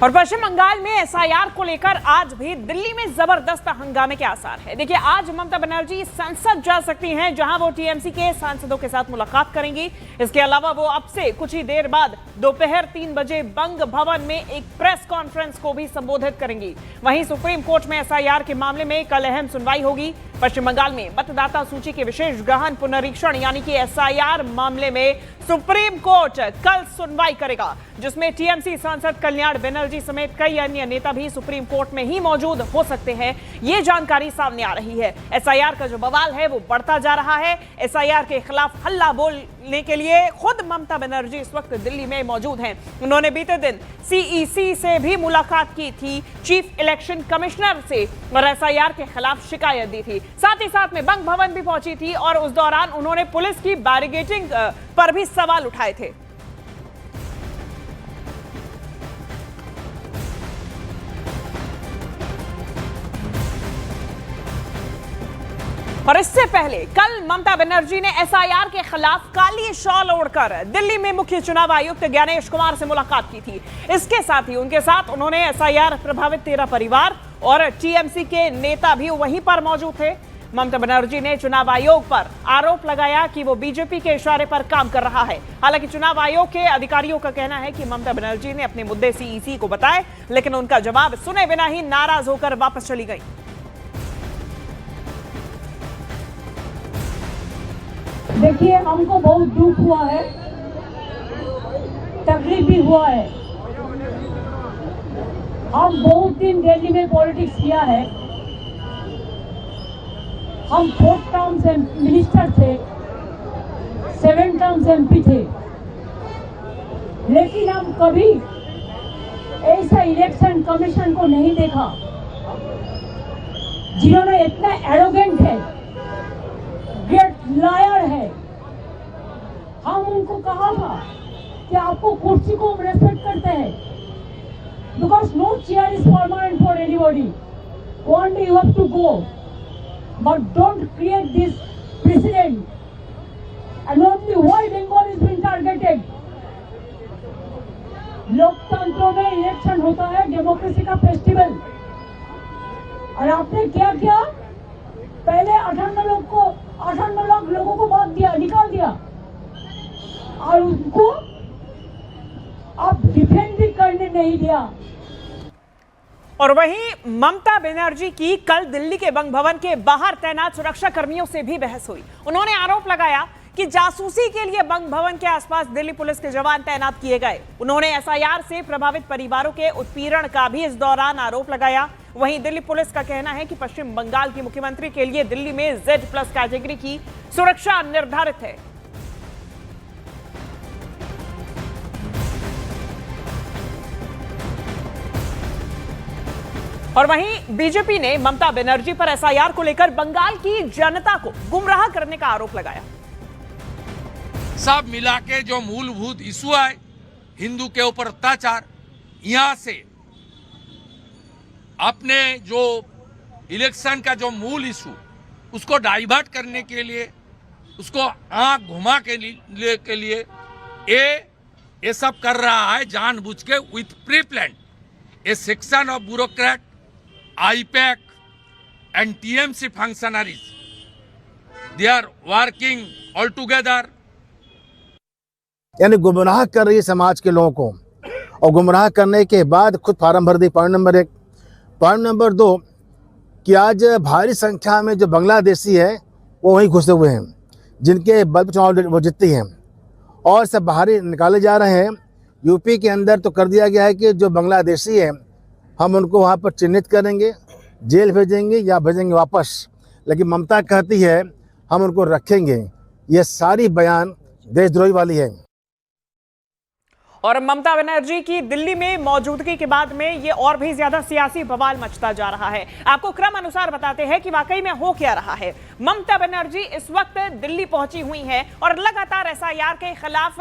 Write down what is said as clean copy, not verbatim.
और पश्चिम बंगाल में एसआईआर को लेकर आज भी दिल्ली में जबरदस्त हंगामे के आसार है। देखिए, आज ममता बनर्जी संसद जा सकती हैं, जहां वो टीएमसी के सांसदों के साथ मुलाकात करेंगी। इसके अलावा वो अब से कुछ ही देर बाद दोपहर 3 बजे बंग भवन में एक प्रेस कॉन्फ्रेंस को भी संबोधित करेंगी। वहीं सुप्रीम कोर्ट में एसआईआर के मामले में कल अहम सुनवाई होगी। पश्चिम बंगाल में मतदाता सूची के विशेष गहन पुनरीक्षण यानी कि एसआईआर मामले में सुप्रीम कोर्ट कल सुनवाई करेगा, जिसमें टीएमसी सांसद कल्याण बनर्जी समेत कई अन्य नेता भी सुप्रीम कोर्ट में ही मौजूद हो सकते हैं। ये जानकारी सामने आ रही है। एसआईआर का जो बवाल है वो बढ़ता जा रहा है। एसआईआर के खिलाफ हल्ला बोलने के लिए खुद ममता बनर्जी इस वक्त दिल्ली में मौजूद हैं। उन्होंने बीते दिन सीईसी से भी मुलाकात की थी, चीफ इलेक्शन कमिश्नर से, और एसआईआर के खिलाफ शिकायत दी थी। साथ ही साथ में बंग भवन भी पहुंची थी और उस दौरान उन्होंने पुलिस की बैरिकेडिंग पर भी सवाल उठाए थे। और इससे पहले कल ममता बनर्जी ने एसआईआर के खिलाफ काली शॉल ओढ़कर दिल्ली में मुख्य चुनाव आयुक्त ज्ञानेश कुमार से मुलाकात की थी। इसके साथ ही उनके साथ उन्होंने एसआईआर प्रभावित 13 परिवार और टीएमसी के नेता भी वहीं पर मौजूद थे। ममता बनर्जी ने चुनाव आयोग पर आरोप लगाया कि वो बीजेपी के इशारे पर काम कर रहा है। हालांकि चुनाव आयोग के अधिकारियों का कहना है कि ममता बनर्जी ने अपने मुद्दे सीईसी को बताए, लेकिन उनका जवाब सुने बिना ही नाराज होकर वापस चली गई। देखिए, हमको बहुत दुख हुआ है, तकलीफ भी हुआ है। हम बहुत दिन दिल्ली में पॉलिटिक्स किया है। हम 4 टर्म्स मिनिस्टर थे, 7 टर्म्स एमपी थे, लेकिन हम कभी ऐसा इलेक्शन कमीशन को नहीं देखा जिन्होंने इतना एरोगेंट है, ग्रेट लायर है। हम उनको कहा था कि आपको कुर्सी को रेस्पेक्ट करते हैं, because no chair is permanent for anybody, one day you have to go, but don't create this precedent and only why Bengal is being targeted. लोकतंत्र में इलेक्शन होता है, डेमोक्रेसी का फेस्टिवल, और आपने क्या किया? पहले 58 लाख लोगों को बात दिया, निकाल दिया, और उनको आप डिफेंड भी करने नहीं दिया। और वहीं ममता बनर्जी की कल दिल्ली के बंग भवन के बाहर तैनात सुरक्षा कर्मियों से भी बहस हुई। उन्होंने आरोप लगाया कि जासूसी के लिए बंग भवन के आसपास दिल्ली पुलिस के जवान तैनात किए गए। उन्होंने एसआईआर से प्रभावित परिवारों के उत्पीड़न का भी इस दौरान आरोप लगाया। वहीं दिल्ली पुलिस का कहना है कि पश्चिम बंगाल की मुख्यमंत्री के लिए दिल्ली में Z+ कैटेगरी की सुरक्षा निर्धारित है। और वहीं बीजेपी ने ममता बनर्जी पर एसआईआर को लेकर बंगाल की जनता को गुमराह करने का आरोप लगाया। सब मिला के जो मूलभूत इशू है, हिंदू के ऊपर अत्याचार, यहां से अपने जो इलेक्शन का जो मूल इशू उसको डाइवर्ट करने के लिए, उसको आंख घुमा के लिए ये सब कर रहा है जानबूझ के, with pre plan. A section of bureaucrat, IPAC and TMC functionaries, they are working all together. यानी गुमराह कर रही है समाज के लोगों को, और गुमराह करने के बाद खुद फार्म भर दी। Point number 1। पॉइंट नंबर 2 कि आज भारी संख्या में जो बांग्लादेशी है वो वहीं घुसे हुए हैं, जिनके बल पर चुनाव वो जीतती हैं, और सब बाहर निकाले जा रहे हैं। यूपी के अंदर तो कर दिया गया है कि जो बांग्लादेशी हैं हम उनको वहाँ पर चिन्हित करेंगे, जेल भेजेंगे या भेजेंगे वापस, लेकिन ममता कहती है हम उनको रखेंगे। ये सारी बयान देशद्रोही वाली है। और ममता बनर्जी की दिल्ली में मौजूदगी के बाद में ये और भी ज्यादा सियासी बवाल मचता जा रहा है। आपको क्रम अनुसार बताते हैं कि वाकई में हो क्या रहा है। ममता बनर्जी इस वक्त दिल्ली पहुंची हुई हैं और लगातार एसआईआर के खिलाफ